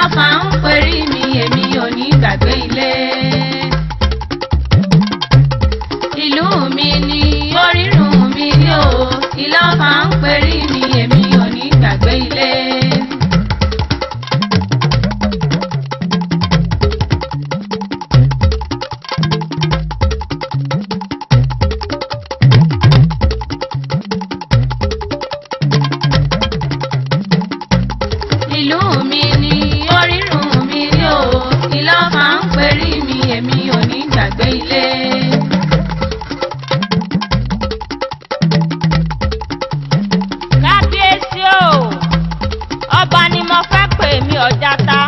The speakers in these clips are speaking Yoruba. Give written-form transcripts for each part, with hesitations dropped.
Ilofa ń perí mi èmi ò ní gbàgbé ilé. Ìlú mi ni orírun mi ni o. Ilofa ń perí mi èmi ò ní gbàgbé ilé. Ìlú mi ni orírun mi ni o. Ilofa ń perí mi èmi ò ní gbàgbé ilé. Kábíyèsí o, ọba ni mo fẹ́ pè mí ọ̀játa,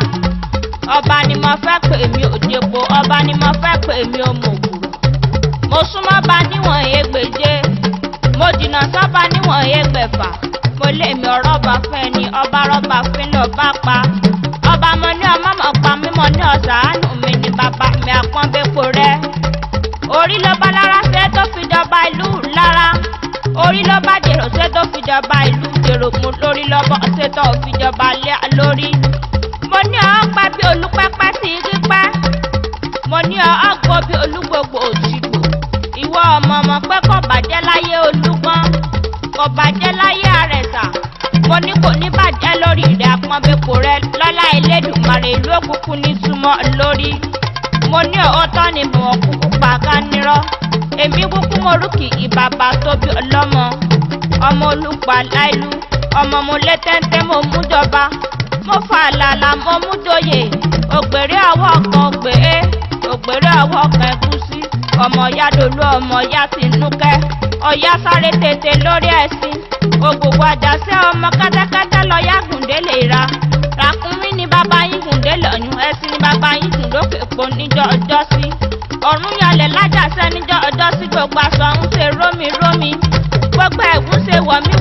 ọba ni mo fẹ́ pè mí òjèpo, ọba ni mo fẹ́ pè mí òmùgùrò. Mo súnmọ́ bá níwọ̀n ẹgbẹ̀je, mo jìnnà sọ́ba níwọ̀n ẹgbẹ̀fà. Mo lé mi ọ̀rọ̀ba fún ẹni ọba rọ́bà fún ní ọba pa. Ọba mo ní ọmọ mọ̀ pa mí mo ní ọ̀sàánù mi ní bàbá mi àpọ́nbépo rẹ̀. Orí ló bá lára ṣe tó fi jọba ìlú lára. Orí ló bá dèrò ṣe tó fi jọba ìlú dèrò mú lórí lọ́bọ̀ ṣe tó fi jọba lé lórí. Mo ní ọ̀pẹ́ bí olúpẹ́pẹ́ sí rípẹ́. Mo ní ọ̀gbọ́ bí olúgbogbo òṣìgbò. Ìwọ ọmọ mọ̀ pé kò bàjẹ́ láyé olúgbọ́n, kò bàjẹ́ láyé àrẹ̀sà. Mo ní kò ní bàjẹ́ lórí rẹ̀ àpọ́nbépo rẹ̀ lọ́lá Elédùmarè ìlú òkùnkùn ní túmọ̀ lórí. Mo ní ọ̀ọ́tọ́ ni mo kúkú pàgá nírọ́. Èmi kúkú Oriki ìbàbà tóbi ọlọ́mọ. Ọmọ olùpà láìlú, ọmọ mo lé téńté mo mú jọba. Mo fa àlàlà mo mú joyè. Ògbèrè àwọ̀ kan gbé é, ògbèrè àwọ̀ kan ẹ̀gúsí. Ọmọ ya dolú ọmọ ya ti núkẹ́. Ọya sáré tètè lórí ẹ̀sìn. Ògbògbò àjàṣẹ́ ọmọ kẹ́tẹ́kẹ́tẹ́ lọ yá gùndé lè ra. Ràkúnmí ni bàbá yín gùndé lọ́yún, ẹṣin ni bàbá yín gùn lókè po níjọ́ ọjọ́ sí. Ọ̀run yalẹ̀ lájàṣẹ́ níjọ́ ọjọ́ sí gbogbo aṣọ ń ṣe rómi. Gbogbo ẹ̀gún ṣe wọ̀mí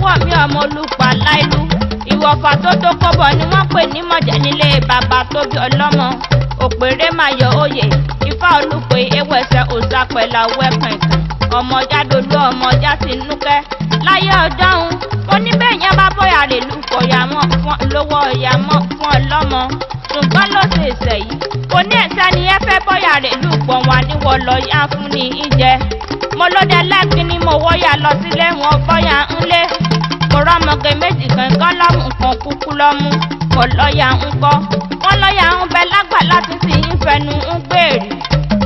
ọmọ olùpà láìlú. Ìwọ̀fà tó tó kọ́bọ̀ ni wọ́n pè ní mọ̀jẹ̀ nílé bàbá tóbi ọlọ́mọ. Òpèrè máa yọ oyè, Ifá olùpè ewẹ̀sẹ̀ òòṣà pẹ̀lú awẹ́pẹ̀ǹkẹ̀. Ọmọ jádolú ọmọ já ti núkẹ́. Láyé ọjọ́ ń, mo ní bẹ́ẹ̀ yẹn bá bóyá rè lù kọ̀ yà mọ́ fún lówó ọ̀yà mọ́ fún ọlọ́mọ. Ṣùgbọ́n ló ṣe ìṣẹ̀ yìí, kò ní ẹ̀sẹ̀ ni ẹ fẹ́ bóyá rè lù pọ̀ wọn níwọ̀ lọ yá fún ní ìjẹ. Mo lóde lẹ́ẹ̀kín ni mo wọ́yà lọ sílé wọn bóyá ńlé. Mo rọ́mọge méjì kankan lọ́mú nǹkan kúkú lọ́mú, kò lọ́yà ń kọ́. Wọ́n lọ́yà ń bẹ lágbà láti ti yín fẹnu ń gbèrè.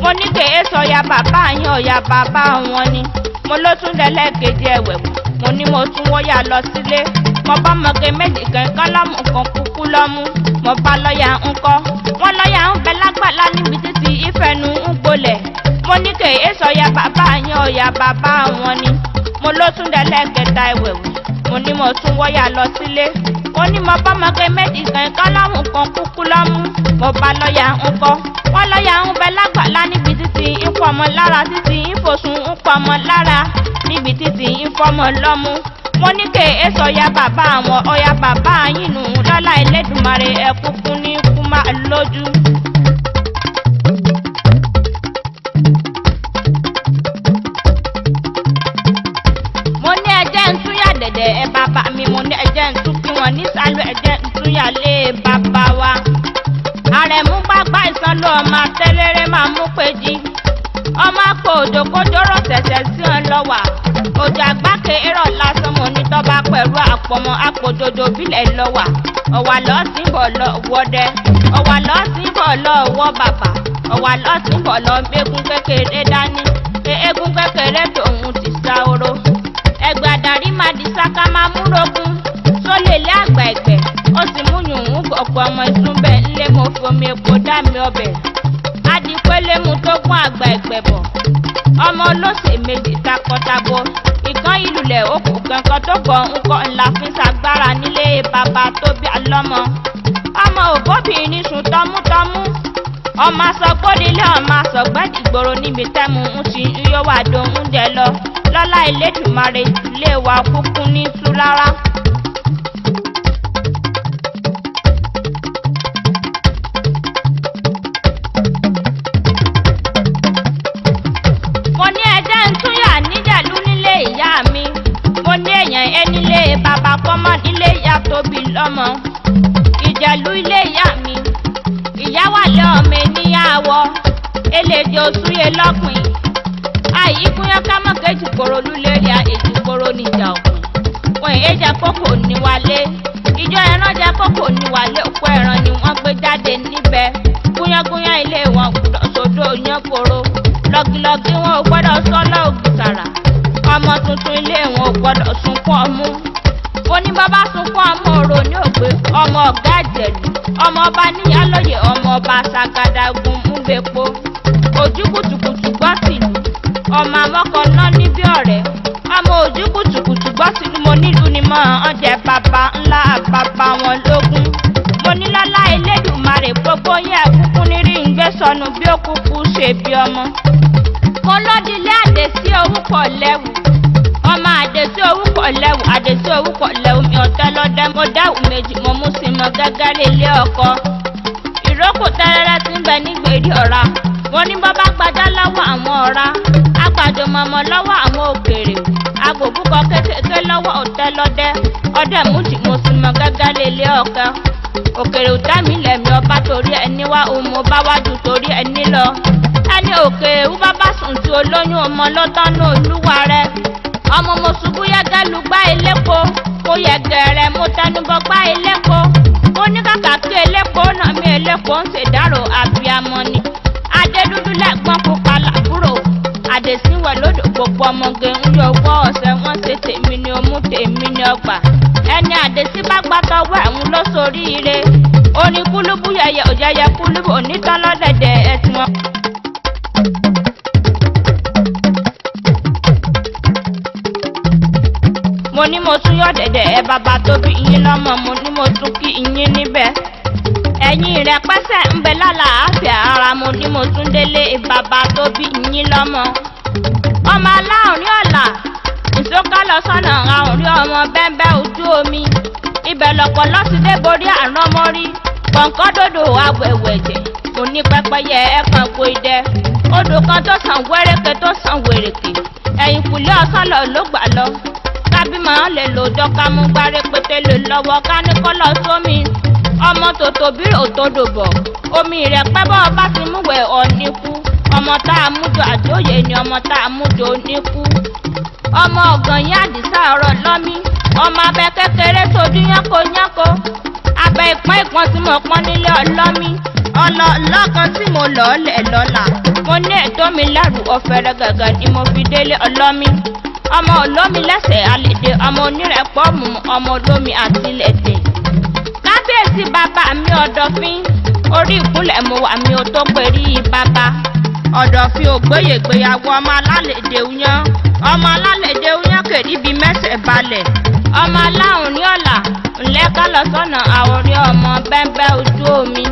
Mo ní kèé sọ̀yà bàbá yín ọ̀yà bàbá wọn ni. Mo ló tún dẹ́lẹ́kejì ẹ̀wẹ̀. Mo ní mo tún wọ́yà lọ sílé. Mo bá mọ̀gẹ́ méjì kankan lọ́mú nǹkan kúkú lọ́mú. Mo bá lọ́yà ń kọ́. Wọ́n lọ́yà ń bẹ lágbàlá níbi títí ìfẹ́nu ń gbolẹ̀. Mo ní kèé sọ̀yà bàbá yín ọ̀yà bàbá wọn ni. Mo ló tún dẹ́lẹ́kẹta ẹ̀wẹ̀. Mo ní mo tún wọ́yà lọ sílé. Mo ní mo bá mọ̀gẹ́ méjì kankan lọ́mú nǹkan kúkú lọ́mú. Mo bá lọ́yà ń kọ́. Wọ́n lọ́yà ń bẹ lágbàlá níbi títí ìfọmọ lára títí ìfòsùn ń pọmọ lára níbi títí ìfọmọ lọ́mú. Mo ní kèé sọ̀yà bàbá àwọn ọ̀yà bàbá yín nù lọ́lá Elédùmarè ẹ̀kúkú ní kú máa lójú. Mo ní ẹjẹ́ ń túyà dẹ̀dẹ̀ ẹ bàbá mi, mo ní ẹjẹ́ ń tún kí wọ́n nísàlẹ̀ ẹjẹ́ ń túyà lé bàbá wa. Àrẹ̀mú gbàgbá ìsanlò ọmọ àtẹ́lẹ́rẹ́ máa mú péjì. Ọmọ àpò òjò kójóró tẹ̀sẹ̀ sí ọ lọ́wà. Òjò àgbáke èrò lásán mo ní tọ́ba pẹ̀lú àpọ̀mọ́ àpòjòjò bílẹ̀ lọ́wà. Ọ̀wà lọ́sìn bọ̀ lọ wọ́dẹ. Ọ̀wà lọ́sìn bọ̀ lọ wọ́ bàbà. Ọ̀wà lọ́sìn bọ̀ lọ gbégún kékeré dání. Pé égún kékeré tòun ti sá oró. Ẹgbẹ́ àdàrí máa di sáká máa múrogún. Sólè lé àgbà ẹ̀gbẹ́. Ó sì mú yùn gbọ̀gbọ̀ ọmọ ìsúnbẹ̀ ńlé mo fi omi epo dá mi ọbẹ̀. Adìpélé mu tó gún àgbà ẹ̀gbẹ́ bọ̀. Ọmọ olóṣè méjì takọtabo. Ìkan ìlúlẹ̀ òkú kankan tó gbọ̀ ńkọ́ ńlá fún sagbára nílé bàbá tó bí ọlọ́mọ. Ọmọ òbóbìnrin sùn tọmútọmú. Ọmọ asọgbódilé ọmọ asọgbẹ́dìgbòrò níbi tẹ́mu ń ti yóò wá do oúnjẹ lọ. Lọ́lá Elédùmarè ilé wa kúkú ní tú rárá. Mo ní ẹjẹ́ ń túyà níjẹ̀lú nílé ìyá mi. Mo ní èèyàn ẹnílé bàbá kọ́mọ́ nílé ìyá tóbi lọ́mọ. Ìjẹ̀lú ilé ìyá mi. ìjọ súyé lọ́pìn àyíkúnyán kámọ́ kejì koro lulẹ̀ èjì koro níjà òkun wọn èyí jẹ́ kókò níwálé ìjọ ẹran jẹ́ kókò níwálé òkú ẹran ni wọ́n gbé jáde níbẹ̀ gúnyángúnyán ilé wọn gbọ́dọ̀ sódò yán koro lọ́gìlọ́gì wọn ò gbọ́dọ̀ sọ́lọ́ ògùsàrà ọmọ tuntun ilé wọn ò gbọ́dọ̀ sunkún ọmú oní bàbá sunkún ọmọ òrò ní ògbé ọmọ ọ̀gá ìjẹ̀lú ọmọ ọba níyàlóye ọmọ ọba sagadagun múbepo ojú kùtùkùtù gbọ́ tìlú ọmọ amọ́kọ náà níbí ọ̀rẹ́ ọmọ ojú kùtùkùtù gbọ́ tìlú mo nílùú ni mọ́ ọ̀jẹ̀ bàbá ńlá bàbá wọn lógún mo ní lọ́lá Elédùmarè gbogbo yẹ kúkú nírí ń gbé sọnù bí ó kúkú ṣe bí ọmọ mo lọ́dílé àdèsí orúkọ lẹ́wù ọmọ àdèsí orúkọ lẹ́wù àdèsí orúkọ lẹ́wù mi ọ̀tẹ́ lọ́dẹ mo dáwù méjì mo mú sí mọ gẹ́gẹ́ lélé ọkọ ìrókò tẹ́rẹ́rẹ́ tí ń bẹ nígbèrí ọ̀ra mo ní bọ́ bá gbajá lọ́wọ́ àwọn ọ̀ra àgbàdo mọ̀mọ́ lọ́wọ́ àwọn òkèrè agbòbúkọ kékeré lọ́wọ́ ọ̀tẹ́ lọ́dẹ ọdẹ mújì mo sì mọ gẹ́gẹ́ lélé ọkọ òkèrè òtẹ́mi lẹ̀mí ọba torí ẹni wá òun mo bá wájú torí ẹni lọ ẹni òkèrè wú bá bá sùn tí olóyún ọmọ lọ́tọ́nú olúwa rẹ ọmọ mo ṣubú yẹ́gẹ́ lu gbá elépo mo yẹ̀gẹ̀rẹ̀ mo tẹnubọ gbá elépo mo ní kàkà kí elépo náà mi elépo ń ṣèdárò àbíamọ ni adédúdú lẹ́gbọ́n pupa làbúrò àdèsíwẹ̀ lódò gbogbo ọmọge ń yọ owó ọ̀sẹ̀ wọ́n ṣe tèmi ni omú tèmi ni ọgbà ẹni àdèsí bá gbàtọ̀wọ́ ẹ̀hún ló sorí ire orin kúlúbù yẹyẹ òjẹyẹ kúlúbù onítàn lọ́dẹ̀dẹ̀ ẹ̀sìn wọn. mo ní mo tún yọ̀ dẹ̀dẹ̀ ẹ bàbá tó bí yín lọ́mọ mo ní mo tún kí yín níbẹ̀ ẹ̀yìn rẹ̀ pẹ́sẹ̀ ń bẹ lálàáfíà ara mo ní mo tún délé bàbá tó bí yín lọ́mọ ọmọ aláàrin ọ̀la ìsókà lọ sọ́nà àárín ọmọ bẹ́ńbẹ́ ojú omi ibẹ̀ lọ́pọ̀ lọ́sídé borí àrán mọ́rí kọ̀ǹkọ́dòdò awẹ̀wẹ̀jẹ̀ mo ní pẹ́pẹ́yẹ ẹ̀kan kó idẹ odò kan tó sàn wẹ́rẹ́kẹ́ tó sàn wèrèkè ẹ̀yìn kùlé ọ̀sán lọ ló gbà lọ kábímọ lè lòjọ́ ká mú gbáré pété lè lọ́wọ́ ká ní kọ́ lọ sómi ọmọ tòtò bí òtòdò bọ̀ omi rẹ̀ pẹ́ bọ́ bá ti múwẹ̀ ọ̀níkú ọmọ tá a mújọ àjòyè ni ọmọ tá a mújọ oníkú ọmọ ọ̀gàn yín àdìsá ọ̀rọ̀ lọ́mí ọmọ abẹ kékeré tójú yánko abẹ ìpọ́n tí mo pọ́n nílé ọlọ́mí ọlọ́kan tí mo lọ́ọ̀lẹ̀ lọ́la mo ní ẹ̀tọ́ mi lẹ́rù ọ̀fẹ́rẹ́ gẹ̀gẹ̀ ni mo fi délé ọlọ́mí ọmọ olómi lẹ́sẹ̀ àlèdè ọmọ onírẹ̀pọ̀ mú ọmọ olómi àtìlẹ̀dẹ̀ kábíyèsí bàbá mi ọ̀dọ̀fín orí ìkúnlẹ̀ mo wà mí ò tó pèrí bàbá ọ̀dọ̀fín ògbóyègbéyàwó ọmọ alálèdè uyán ọmọ alálèdè uyán kèrí bíi mẹ́sẹ̀ balẹ̀ ọmọ aláhùn ní ọ̀la ńlẹ́ ká lọ sọ́nà àwòrí ọmọ bẹ́ńbẹ́ ojú omi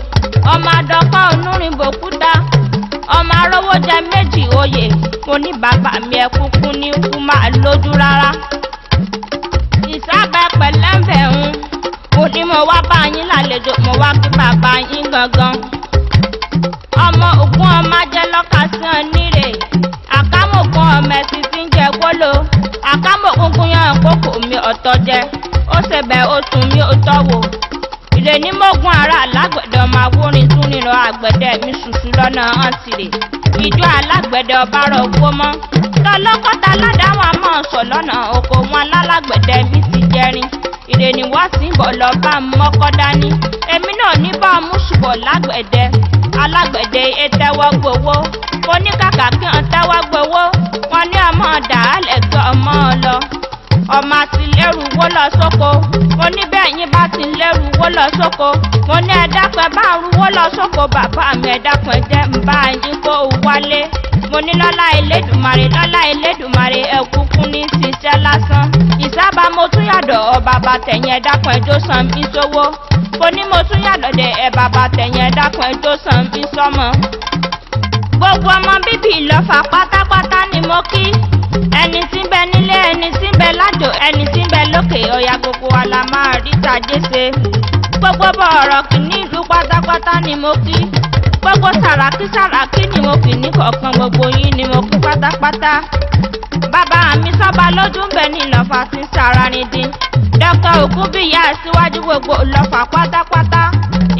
ọmọ adọ́kọ́ onúrìnbòkúta ọmọ arówó jẹ méjì oyè mo ní bàbá mi ẹ kúkú ní kú máa lójú rárá ìsábẹ́ pẹ̀lẹ́ńbẹ̀ ń mo ní mo wá bá yín lálejò mo wá kí bàbá yín gangan ọmọ ògún ọmọ ajẹ́ lọ́ka sí ọ níre àkámọ̀gún ọmọ ẹ̀sìn tí ń jẹ gbólò àkámọ̀gún yan kókò mi ọ̀tọ̀ jẹ ó ṣe bẹ̀ ó sùn mí ó tọ́wò ìlè ní mọ́gún ara alágbẹ̀dẹ ọmọ awórin tún nílò àgbẹ̀dẹ mi ṣùṣù lọ́nà àǹtìrè ìjọ alágbẹ̀dẹ ọba rọ̀ gbó mọ́ lọ́lọ́kọ́ta ládàáwọn àmọ́ ọ̀sọ̀ lọ́nà oko wọn alálágbẹ̀dẹ mi ti jẹrin ìrè ni wọ́n sì ń bọ̀ lọ bá mọ́kọ́ dání èmi náà ní bá ọmú ṣùbọ̀ lágbẹ̀dẹ alágbẹ̀dẹ ètẹ́wọ́ gbowó oníkàkà kí wọ́n tẹ́wọ́ gbowó wọn ní ọmọ dàálẹ̀ gbọ́ ọmọ lọ ọmọ àti lẹ́rù wó lọ sóko mo ní bẹ́ẹ̀ yín bá ti lẹ́rù wó lọ sóko mo ní ẹ̀dápẹ́ bá ń rú wó lọ sóko bàbá mi ẹ̀dápẹ́ jẹ́ ń bá yín kó wálé mo ní lọ́lá Elédùmarè ẹ̀kúkú ní ṣiṣẹ́ lásán ìsábà mo tún yàdọ̀ bàbá tẹ̀yìn ẹ̀dápẹ́ ẹjọ́ san bí sówó mo ní mo tún yàdọ̀ dẹ̀ bàbá tẹ̀yìn ẹ̀dápẹ́ ẹjọ́ san bí sọ́mọ gbogbo ọmọ bíbí Ìlọ́fà pátápátá ni mo kí ẹni tí ń bẹ nílé ẹni tí ń bẹ lájò ẹni tí ń bẹ lókè ọ̀yà gbogbo wa la máa rí tajé ṣe gbogbo bọ̀ ọ̀rọ̀ kì ní ìlú pátápátá ni mo kí gbogbo sàràkí ni mo kì ní kọ̀ọ̀kan gbogbo yín ni mo kí pátápátá bàbá mi sọ́ba lójú ń bẹ ní Ìlọ́fà tí ń sàràrìndín dr ògúnbíyà síwájú gbogbo Ìlọ́fà pátápátá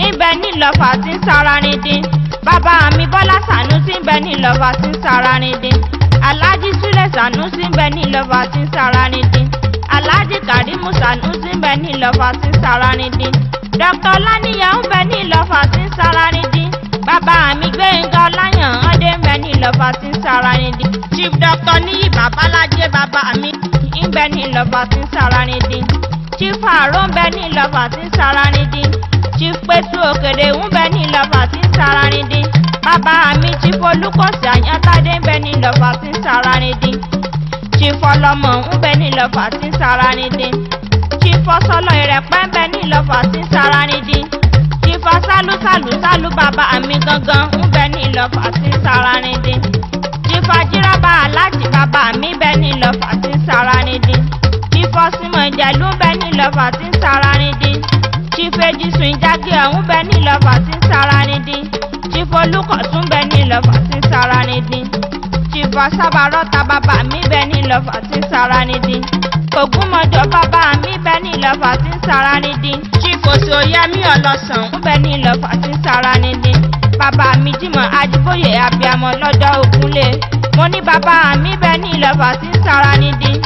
ibẹ̀ ní Ìlọ́fà tí ń sàràrìndín bàbá mi Bọ́lá Sànúsí Sanusi bẹ ní Ìlọ́fà tí ń Sàrànídín. Alhaji Sule Sanusi bẹ ní Ìlọ́fà tí ń Sàrànídín. Alhaji Karimu Sanusi bẹ ní Ìlọ́fà tí ń Sàrànídín. Dr. Ọláníyà ń bẹ ní Ìlọ́fà tí ń Sàrànídín. Bàbá mi Gbénga Ọláyàn ọdẹ ń bẹ ní Ìlọ́fà tí ń Sàrànídín. Chief Dr. Níyì Babalájé bàbá mi ń bẹ ní Ìlọ́fà tí ń Sàrànídín. Chief Àrò ń bẹ ní Ìlọ́fà tí ń Sàrànídín. Chief Pétú Òkèdè ń bẹ ní Ìlọ́fà tí ń Sàrànídín. Bàbá mi Chief Olúkọ̀sí Àyántádé ń bẹ ní Ìlọ́fà tí ń Sàrànídín. Chief Ọlọ́mọ ń bẹ ní Ìlọ́fà tí ń Sàrànídín. Chief Ọsọlọ Ìrẹ̀pẹ́ ń bẹ ní Ìlọ́fà tí ń Sàrànídín. Chief Sálú bàbá mi gangan ń bẹ ní Ìlọ́fà tí ń Sàrànídín. Chief Ajírọ́bà Aláàjì bàbá mi bẹ ní Ìlọ́fà tí ń Sàrànídín. Chief Ọsímọ̀ Ìjẹ̀lú ń bẹ ní Ìlọ́fà tí ń Sàrànídín. Chief Ejisun Ìjágẹ̀ ń bẹ ní Ìlọ́fà tí ń Sàrànídín. Chief Olúkọ̀tún bẹ ní Ìlọ́fà tí ń Sàrànídín. Chief Asábàrọ́ta bàbá mi bẹ ní Ìlọ́fà tí ń Sàrànídín. Ògúnmọ̀jọ́ bàbá mi bẹ ní Ìlọ́fà tí ń Sàrànídín. Chief Òsòyẹmí Ọlọ́sàn ń bẹ ní Ìlọ́fà tí ń Sàrànídín. Bàbá mi Jímọ̀ Ajíbóyè Abíamọ lọ́jọ́ Ògúnlé. Mo ní bàbá mi bẹ ní Ìlọ́fà tí ń Sàrànídín.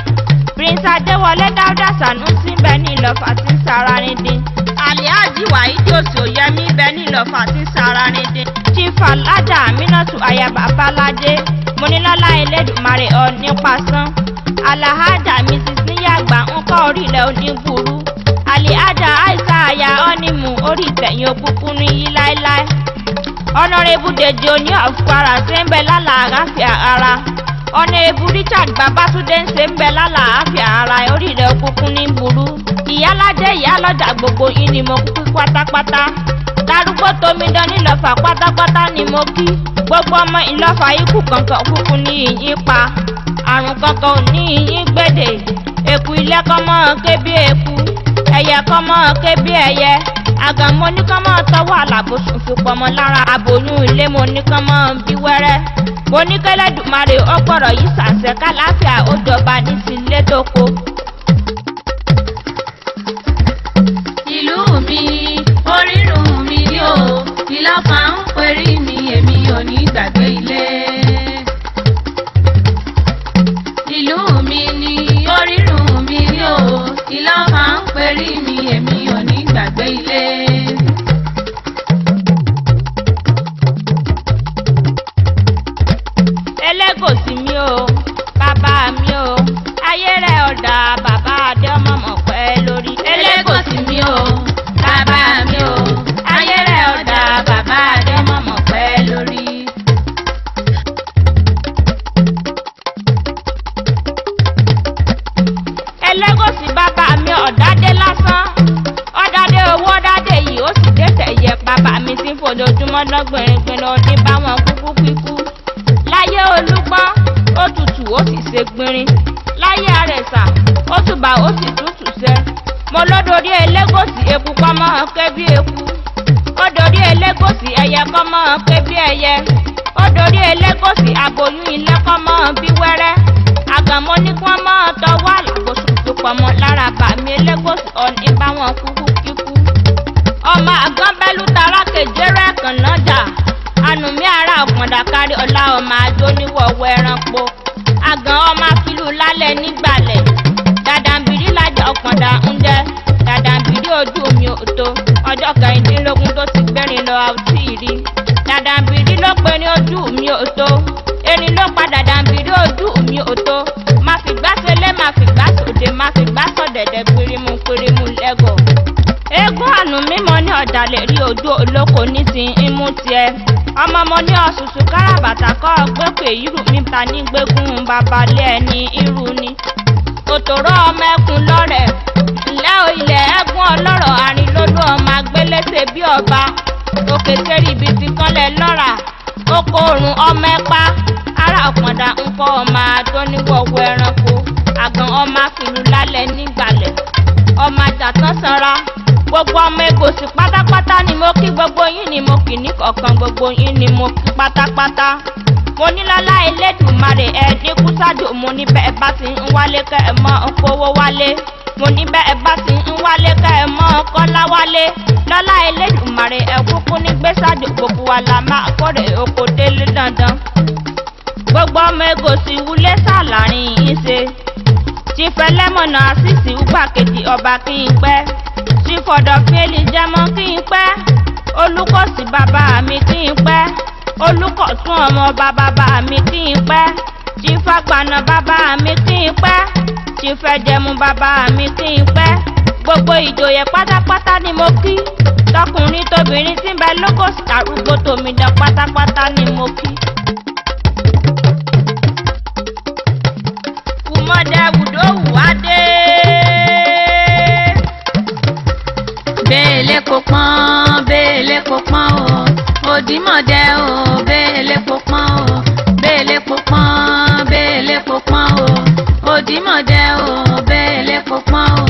Prince Adéwọlé Dáúdà Sànúsì bẹ ní Ìlọ́fà tí ń Sàrànídín. Alhaji Wàhídì Òsòyẹmí bẹ ní Ìlọ́fà tí ń Sàrànídín. Chief Alájà Aminatu Aya Babalájé. Mo ní lọ́lá Elédùmarè ọ nípasán. Alhaja Mrs. Níyàgbà ń kọ́ orílẹ̀ onígbùrú. Alhaja Aisha Aya Ọ́nímù orí ìtẹ̀yìn òkùnkùn ní yí láéláé. Honorable Dèjì Oní Ọ̀fùpara ṣe ń bẹ lálàáfíà ara. Honorable Richard Babátúndé ń ṣe ń bẹ lálàáfíà ara orílẹ̀ òkùnkùn ní burú. Ìyálàjẹ ìyálọ́jà gbogbo yín ni mo kí pátápátá. Darúgbó Tómidán n'Ìlọ́fà pátápátá ni mo kí. Gbogbo ọmọ Ìlọ́fà ikú kankan kúkú ní ìyín pa. Àrùn kankan ò ní ìyín gbèdè. Èkú ilé kọ́mọ́ ké bí èkú. Ẹyẹ kọ́mọ́ ké bí ẹyẹ. Àgàn mo ní kọ́mọ́ tọwọ́ àlàbòsùn fi pọmọ lára àbòyún ilé mo ní kọ́mọ́ bí wẹ́rẹ́. Mo ní k'Ẹlẹ́dùmarè ọgbọ̀rọ̀ yìí sàṣẹ kálàáfíà ó jọba ní tilé tóko. Ìlú mi, orírun mi yóò, Ìlọ́fà ń perí mi, èmi ò ní gbàgbé ilé. Ìlú mi ni orírun mi yóò, Ìlọ́fà ń perí mi, èmi ò ní gbàgbé ilé. Elégosi mi o, bàbá mi o, ayé rẹ̀ ọ̀dà bàbá adé ọmọ mọ̀ pẹ́ lórí. Elégosi mi o, bàbá mi o, ayé rẹ̀ ọ̀dà bàbá adé ọmọ mọ̀ pẹ́ lórí. Elégosi bàbá mi ọ̀dádé lásán. Ọ̀dádé owó ọ̀dádé yìí ó sì dé tẹ̀yẹ bàbá mi tí ń fojoojúmọ́ lọ́gbìnrin ọdún bá wọn kúkú kíkú. Láyé Olúgbọ́n ó tutù ó sì ṣe gbìnrin. Láyé Àrẹ̀sà ó tùbà ó sì tútù sẹ́. Mo lódorí Elégosi eku kọ́mọ́ ké bí eku. Ó dorí Elégosi ẹyẹ kọ́mọ́ ké bí ẹyẹ. Ó dorí Elégosi aboyún ilé kọ́mọ́ bí wẹ́rẹ́. Àgànmọ́ ní kí wọ́n mọ́ tọwọ́ àlàbòsùn tó pọmọ lára bàmí Elégosi ọ̀ní bá wọn kúkú kíkú. Ọmọ àgánbẹ́lú tara kejìrẹ́ kan lọ́jà. Ànùmí ara ọ̀pọ̀ndà kárí ọlá ọmọ àjò níwọ̀wọ́ ẹranko. Àgàn ọmọ akílù lálẹ́ nígbàlẹ̀. Dàdàmbìrí lájà ọ̀pọ̀ndà ń jẹ́. Dàdàmbìrí ojú mi ò tó. Ọjọ́ kẹrìndínlógún tó ti gbẹ́rin lọ àwùjọ ìrí. Dàdàmbìrí ló pe ní ojú mi ò tó. Erin ló pa dàdàmbìrí ojú mi ò tó. Má fi gbá sẹlé, má fi gbá sòde, má fi gbá sọ̀dẹ̀dẹ̀ pirimu lẹ́gọ̀. Eégún Ànùmí mo ní ọ̀dàlẹ̀ rí ojú olóko ní ti imú tiẹ̀. Ọmọ mo ní ọ̀sùsù káràbàtà kọ́ ọgbẹ́pẹ̀ irú mi ta ní gbégún babalẹ̀ ẹni irú ni. Òtòrò ọmọ ẹkùn lọ́rẹ̀. Ǹlẹ́ o ilẹ̀ ẹ̀gún ọlọ́rọ̀ àrìnlódó ọmọ agbéléṣe bí ọba. Òkè sẹ́rí ibi ti kánlẹ̀ lọ́ra. Oko òrùn ọmọ ẹ̀pá. Ará ọ̀pọ̀ndà ń kọ́ ọmọ adóníwọ̀wọ́ ẹranko. Àgàn ọmọ afìlú lálẹ́ nígbàlẹ̀. Ọmọ àjàtán sanra. Gbogbo ọmọ Egosi pátápátá ni mo kí, gbogbo yín ni mo kì ní kọ̀ọ̀kan, gbogbo yín ni mo kí pátápátá. Mo ní lọ́lá Elédùmarè ẹ ní kúsádò, mo ní bẹ́ẹ̀ bá ti ń wálé kẹ́ ẹ mọ́ kówó wálé. Mo ní bẹ́ẹ̀ bá ti ń wálé kẹ́ ẹ mọ́ kọ́lá wálé. lọ́lá Elédùmarè ẹ̀kúkú ní gbèsàjò gbogbo wa la máa kórè oko délé dandan. Gbogbo ọmọ Egosi wulé sàlárin ìṣe. Ti fẹlẹ́mọ̀nà àṣìṣì ugbàkejì ọba kí n pẹ́. Ti fọ̀dọ̀ fẹ́lì jẹmọ́ kí n pẹ́. Olùkọ́sí bàbá mi kí n pẹ́. Olùkọ́tún ọmọ bàbá mi kí n pẹ́. Ti fagbana bàbá mi kí n pẹ́. Ti fẹjẹmu bàbá mi kí n pẹ́. Gbogbo ìjòyè pátápátá ni mo kí. Tọkùnrin tóbìnrin tí ń bẹ lókòsí arúgbó tòmídàn pátápátá ni mo kí. Imode wùdówù adé. Bẹ́ẹ̀lẹ̀ kò pọ́n, bẹ́ẹ̀lẹ̀ kò pọ́n o. Òdìmọ̀dé o, bẹ́ẹ̀lẹ̀ kò pọ́n o. Bẹ́ẹ̀lẹ̀ kò pọ́n, bẹ́ẹ̀lẹ̀ kò pọ́n o. Òdìmọ̀dé o, bẹ́ẹ̀lẹ̀ kò pọ́n o.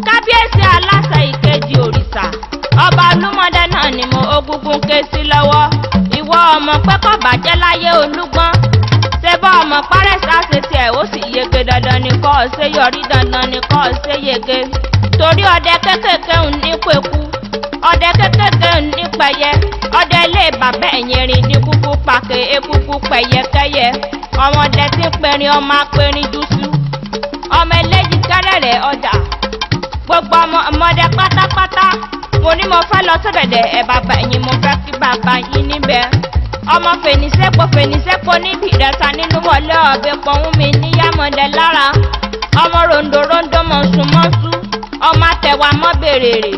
Kábíyèsí aláṣẹ ìkejì òrìṣà. Ọba Olúmọdé náà ni mo ogúngún ké sí lọ́wọ́. Ìwọ ọmọ pẹ́ kọ́ bàjẹ́ láyé Olúgbọ́n. Ṣé bá ọmọ párẹ́sì àṣẹ tiẹ̀ ó sì yege dandan ni kọ́ ọ ṣe yọrí dandan ni kọ́ ọ ṣe yege. Torí ọdẹ kékèké ń ní pẹ̀kú. Ọdẹ kékèké ń ní pẹyẹ. Ọdẹ ilé bàbá ẹ̀yìn rìn ní kúkú pàkè ekúkú pẹ̀yẹkẹ́yẹ. Ọmọdé tí ń perin ọmọ apẹrin jùsù. Ọmọ eléjì kẹrẹ̀rẹ̀ ọjà. Gbogbo ọmọdé pátápátá. Mo ní mo fẹ́ lọ sọ́dẹ̀dẹ̀ ẹ̀ bàbá ẹ̀yìn mo fẹ́ kí bàbá yín níbẹ̀. Ọmọ fèníṣẹ́pọ̀ níbi ìrẹsà nínú wọlé ọ̀bẹ pọ̀hún mi níyàmọ̀dé lára. Ọmọ ròǹdòròǹdò mọ̀sùmọ́sù. Ọmọ àtẹ̀wà mọ́ bèrèrè.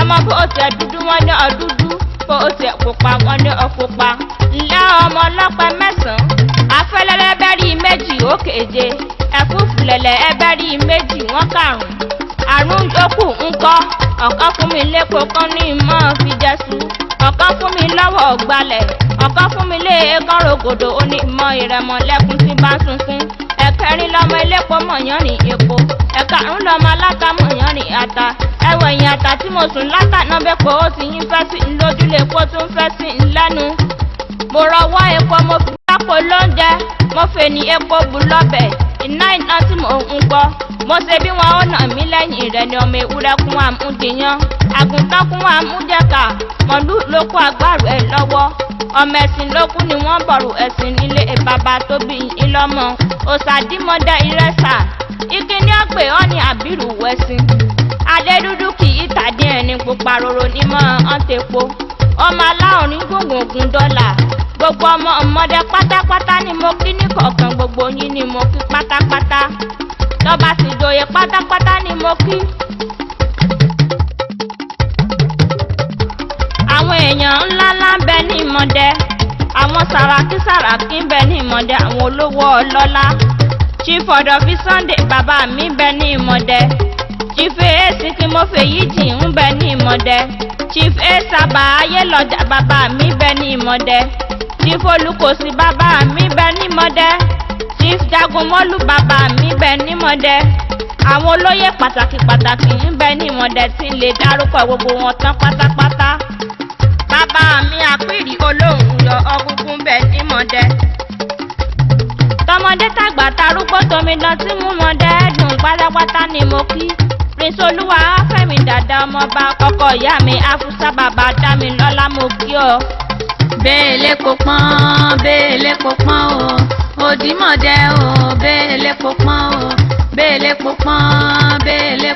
Ọmọ bó o tẹ̀ dúdú wọn ní ọdúdú. Bó o tẹ̀ pupa wọn ní ọpupa. Ǹlẹ́ ọmọ ọlọ́pẹ mẹ́sàn-án. Afẹ́lẹ́lẹ́ bẹ́rí méjì ó kéje. Ẹ̀fúfùlẹ̀lẹ̀ ẹbẹ́rí méjì wọ́n karùn-ún. Àrùn yòókù ńkọ́. Ọ̀kan fún mi lépo kan ní ìmọ̀ fi jẹ́sù. Ọ̀kan fún mi lọ́wọ́ ọ̀gbalẹ̀. Ọ̀kan fún mi lé ẹ̀kọ́ rògòdò ó ní ìmọ̀ ìrẹ̀mọ̀lẹ́kùn tí bá sunkún. Ẹ̀kẹrin lọmọ elépo mọ̀yán ní epo. Ẹ̀karùn lọmọ aláta mọ̀yán ní ata. Ẹ̀wọ̀ ẹ̀yìn ata tí mo sùn látà náà bẹ́ pé ó ti yín fẹ́ sí ńlójúlé epo tó ń fẹ́ sí ńlẹ́nu. Mo rọwọ́ epo mo fi dápò lóúnjẹ. Mo fè ní epo bù lọ́bẹ̀. Iná tí mo ń gbọ́. Mo ṣe bí wọn ó nà mí lẹ́yìn rẹ̀ ni ọmọ ewúrẹ́ kún wa mú jiyàn. Àgùntàn kún wa mú jẹ́ka. Mọ̀lú ló kó agbárò ẹ̀ lọ́wọ́. Ọmọ ẹ̀sìn ló kú ni wọ́n bọ̀rù ẹ̀sìn nílé bàbá tó bí ìlọ́mọ. Òṣàdìmọ̀dé ìrẹsà. Ìkíní ọ̀pẹ̀ ọ́ ní àbírù wẹ̀sìn. Adé dúdú kì í tàdí ẹni pupa roro nímọ̀ ọ̀ntẹ̀po. Ọmọ aláòrín gùngùn dọ́là. Gbogbo ọmọdé pátápátá ni mo kí ní kọ̀ọ̀kan gbogbo yín ni mo kí pátápátá. Tọ́ba sì jòyè pátápátá ni mo kí. Àwọn èèyàn ńláńlá ń bẹ ní Imode. Àwọn sàràkí ń bẹ ní Imode. Àwọn olówó ọlọ́lá. Chief Ọ̀dọ̀fí Sunday bàbá mi ń bẹ ní Imode. Chief Èsì kí mo fèyí jì ń bẹ ní Imode. Chief Èsàbà Ayélọ́jà bàbá mi ń bẹ ní Imode. Chief Olùkòsí bàbá mi ń bẹ ní Imode. Chief Jagunmọ́lú bàbá mi ń bẹ ní Imode. Àwọn olóyè pàtàkì ń bẹ ní Imode tí ń lè dárúkọ gbogbo wọn tán pátápátá. Bàbá mi àpìrì olóhùn yọ ọgúngún bẹ ní Imode. Tọmọdé tàgbà tarúgbó tomidán tí mú mọdé dùn pátápátá ni mo kí. Prince Olúwa Fẹ́mi dàda ọmọba ọkọ ìyá mi Afusa bàbá Dámilọ́lá mo kí ọ. Bẹ́ẹ̀lẹ̀ kò pọ́n, bẹ́ẹ̀lẹ̀ kò pọ́n o. Òdìmọ̀dé o, bẹ́ẹ̀lẹ̀ kò pọ́n o. Bẹ́ẹ̀lẹ̀ kò pọ́n, bẹ́ẹ̀lẹ̀